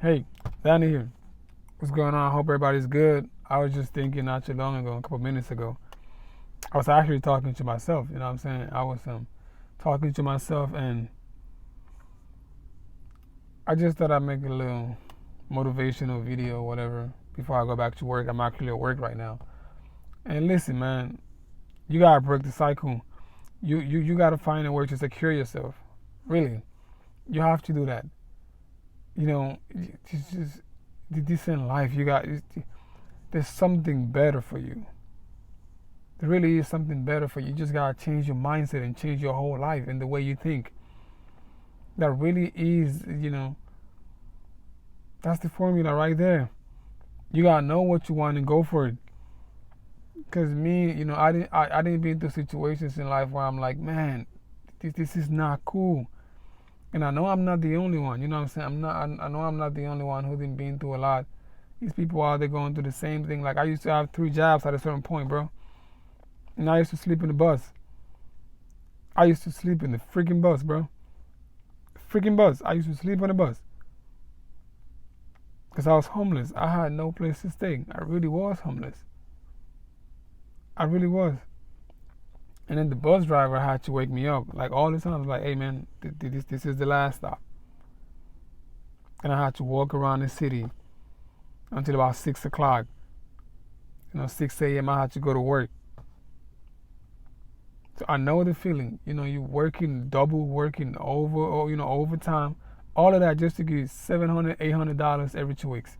Hey, Danny here. What's going on? I hope everybody's good. I was just thinking not too long ago, a couple minutes ago. I was actually talking to myself, you know what I'm saying? I was talking to myself, and I just thought I'd make a little motivational video or whatever before I go back to work. I'm actually at work right now. And listen, man, you gotta break the cycle. You gotta find a way to secure yourself. Really. You have to do that. You know, just this in life, there's something better for you. There really is something better for you. You just gotta change your mindset and change your whole life and the way you think. That really is, that's the formula right there. You gotta know what you want and go for it. Cause me, I didn't be into situations in life where I'm like, man, this is not cool. And I know I'm not the only one. You know what I'm saying? I know I'm not the only one who didn't been through a lot. These people out there going through the same thing. Like I used to have 3 jobs at a certain point, bro. And I used to sleep in the bus. I used to sleep in the freaking bus, bro. Freaking bus. I used to sleep on the bus. Because I was homeless. I had no place to stay. I really was homeless. I really was. And then the bus driver had to wake me up. Like all the time. I was like, hey man, this is the last stop. And I had to walk around the city until about 6 o'clock. 6 a.m. I had to go to work. So I know the feeling. You working double, working overtime, all of that just to get $700, $800 every 2 weeks.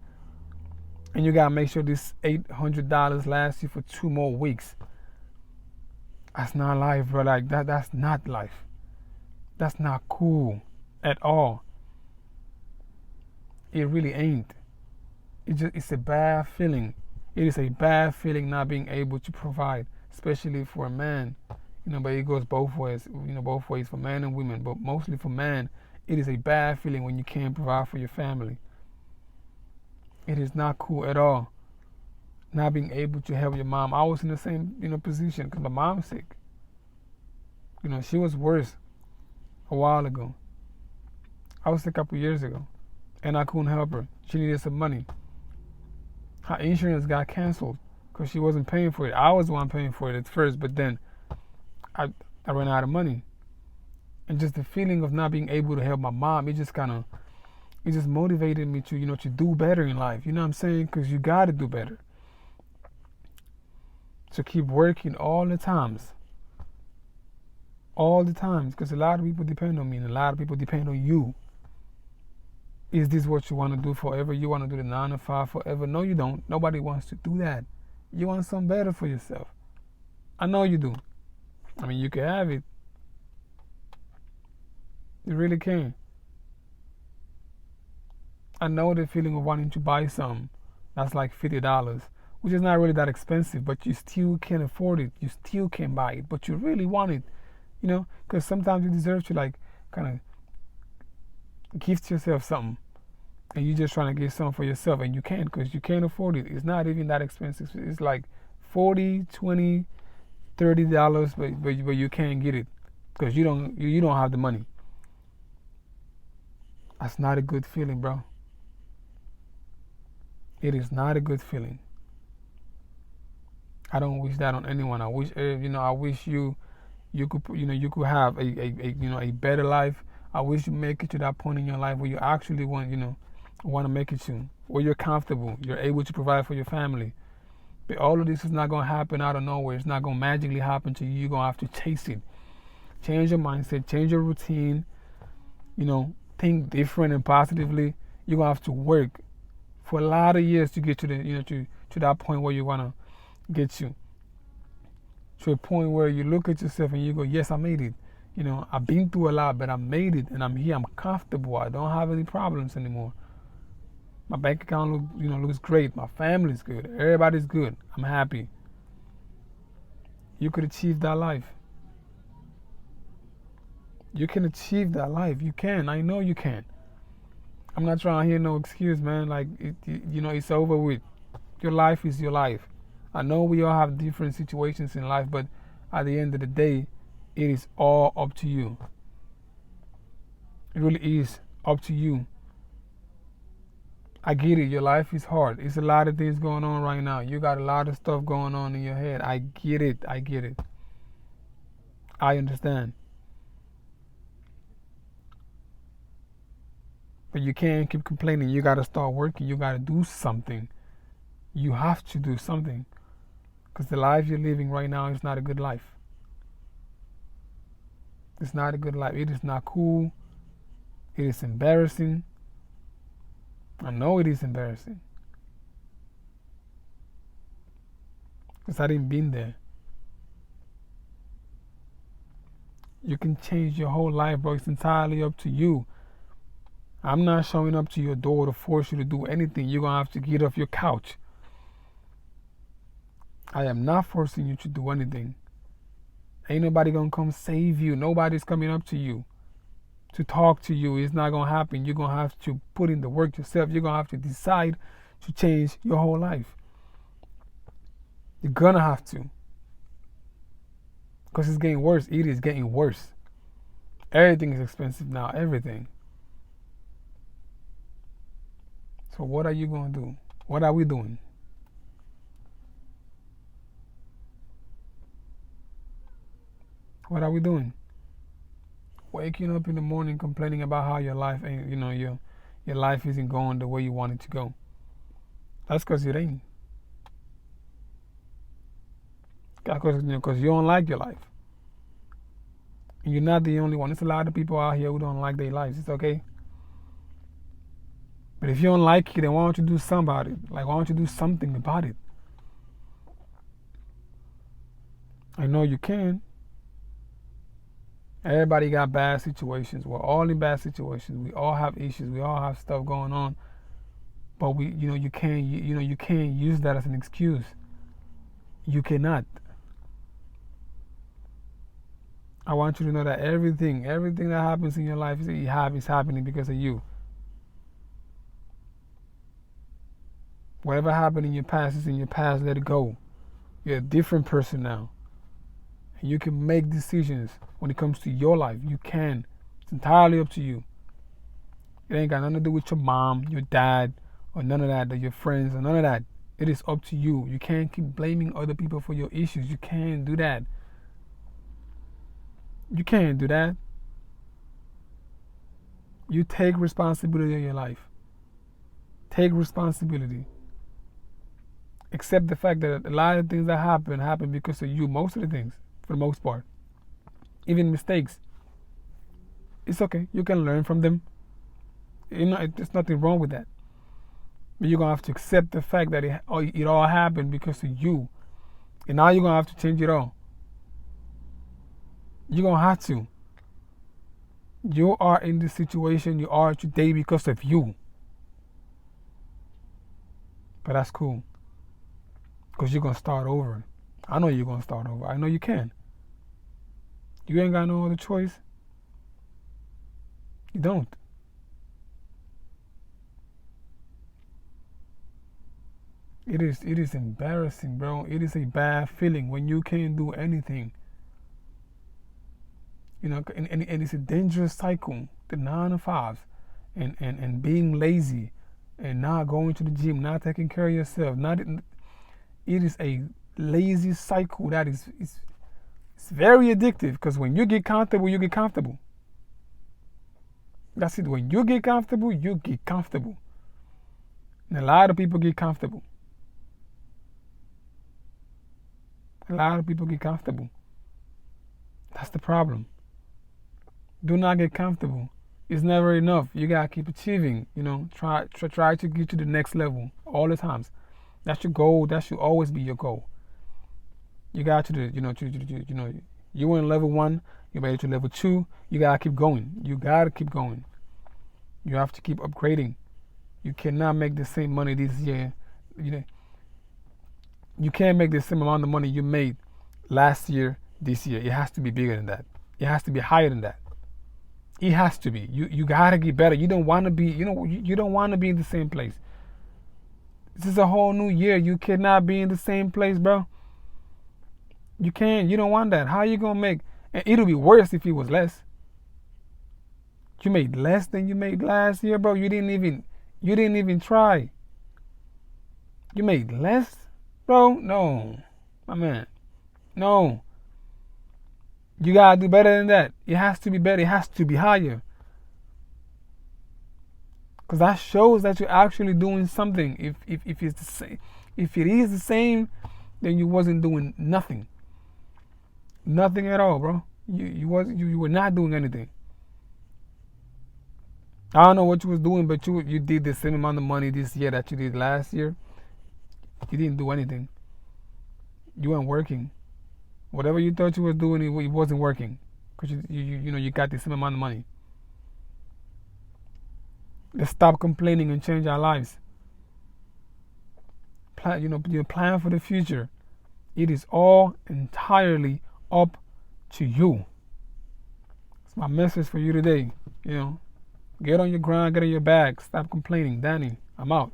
And you gotta make sure this $800 lasts you for 2 more weeks. That's not life, bro. Like that's not life. That's not cool at all. It really ain't. It's a bad feeling. It is a bad feeling not being able to provide, especially for a man. But it goes both ways, both ways for men and women, but mostly for men, it is a bad feeling when you can't provide for your family. It is not cool at all. Not being able to help your mom. I was in the same, position because my mom's sick. She was worse a while ago. I was sick a couple years ago, and I couldn't help her. She needed some money. Her insurance got canceled because she wasn't paying for it. I was the one paying for it at first, but then I ran out of money. And just the feeling of not being able to help my mom, it just motivated me to, to do better in life. You know what I'm saying? Because you got to do better. So keep working all the times. All the times. Because a lot of people depend on me and a lot of people depend on you. Is this what you want to do forever? You want to do the 9 to 5 forever? No, you don't. Nobody wants to do that. You want something better for yourself. I know you do. I mean, you can have it. You really can. I know the feeling of wanting to buy something that's like $50, which is not really that expensive, but you still can't afford it. You still can't buy it, but you really want it, because sometimes you deserve to like kind of gift yourself something, and you're just trying to get something for yourself, and you can't because you can't afford it. It's not even that expensive. It's like $40, $20, $30, but you can't get it because you don't have the money. That's not a good feeling, bro. It is not a good feeling. I don't wish that on anyone. I wish I wish you could have a better life. I wish you make it to that point in your life where you actually want to make it to, where you're comfortable, you're able to provide for your family. But all of this is not going to happen out of nowhere. It's not going to magically happen to you. You're going to have to chase it. Change your mindset, change your routine, think different and positively. You're going to have to work for a lot of years to get to the, to that point where you want to get to a point where you look at yourself and you go, yes, I made it. I've been through a lot, but I made it and I'm here. I'm comfortable. I don't have any problems anymore. My bank account looks great. My family's good. Everybody's good. I'm happy. You could achieve that life. You can achieve that life. You can. I know you can. I'm not trying to hear no excuse, man. Like, it's over with. Your life is your life. I know we all have different situations in life, but at the end of the day, it is all up to you. It really is up to you. I get it. Your life is hard. It's a lot of things going on right now. You got a lot of stuff going on in your head. I get it. I get it. I understand. But you can't keep complaining. You got to start working. You got to do something. You have to do something. Because the life you're living right now is not a good life. It's not a good life. It is not cool. It is embarrassing. I know it is embarrassing. Because I didn't been there. You can change your whole life, bro. It's entirely up to you. I'm not showing up to your door to force you to do anything. You're going to have to get off your couch. I am not forcing you to do anything. Ain't nobody going to come save you. Nobody's coming up to you to talk to you. It's not going to happen. You're going to have to put in the work yourself. You're going to have to decide to change your whole life. You're going to have to. Because it's getting worse. It is getting worse. Everything is expensive now. Everything. So what are you going to do? What are we doing? What are we doing? Waking up in the morning complaining about how your life ain't, your life isn't going the way you want it to go. That's because it ain't. Because you don't like your life. And you're not the only one. There's a lot of people out here who don't like their lives. It's okay. But if you don't like it, then why don't you do something about it? Like, why don't you do something about it? I know you can. Everybody got bad situations. We're all in bad situations. We all have issues. We all have stuff going on. But you can't use that as an excuse. You cannot. I want you to know that everything that happens in your life is happening because of you. Whatever happened in your past is in your past. Let it go. You're a different person now. And you can make decisions when it comes to your life. You can. It's entirely up to you. It ain't got nothing to do with your mom, your dad, or none of that, or your friends, or none of that. It is up to you. You can't keep blaming other people for your issues. You can't do that. You can't do that. You take responsibility of your life. Take responsibility. Accept the fact that a lot of things that happen because of you. Most of the things, for the most part. Even mistakes. It's okay. You can learn from them. There's nothing wrong with that. But you're going to have to accept the fact that it all happened because of you. And now you're going to have to change it all. You're going to have to. You are in the situation you are today because of you. But that's cool. Because you're going to start over. I know you're going to start over. I know you can. You ain't got no other choice. You don't. It is embarrassing, bro. It is a bad feeling when you can't do anything. And it's a dangerous cycle. The 9 to 5s and being lazy and not going to the gym, not taking care of yourself. It is a lazy cycle that it's very addictive, because when you get comfortable, you get comfortable. That's it. When you get comfortable, you get comfortable. And a lot of people get comfortable. A lot of people get comfortable. That's the problem. Do not get comfortable. It's never enough. You gotta keep achieving. Try to get to the next level all the times. That's your goal. That should always be your goal. You got to you were in level 1. You made it to level 2. You gotta keep going. You gotta keep going. You have to keep upgrading. You cannot make the same money this year. You can't make the same amount of money you made last year, this year. It has to be bigger than that. It has to be higher than that. It has to be. You gotta get better. You don't want to be. You don't want to be in the same place. This is a whole new year. You cannot be in the same place, bro. You can't. You don't want that. How you gonna make? And it'll be worse if it was less. You made less than you made last year, bro. You didn't even You didn't even try. You made less, bro? No, my man. No. You gotta do better than that. It has to be better. It has to be higher. Because that shows that you're actually doing something. If it's the same, if it is the same, then you wasn't doing nothing. Nothing at all, bro. You were not doing anything. I don't know what you was doing, but you did the same amount of money this year that you did last year. You didn't do anything. You weren't working. Whatever you thought you was doing, it wasn't working. Because you got the same amount of money. Let's stop complaining and change our lives. Plan for the future. It is all entirely up to you. It's my message for you today. Get on your grind, get on your bag, stop complaining. Danny, I'm out.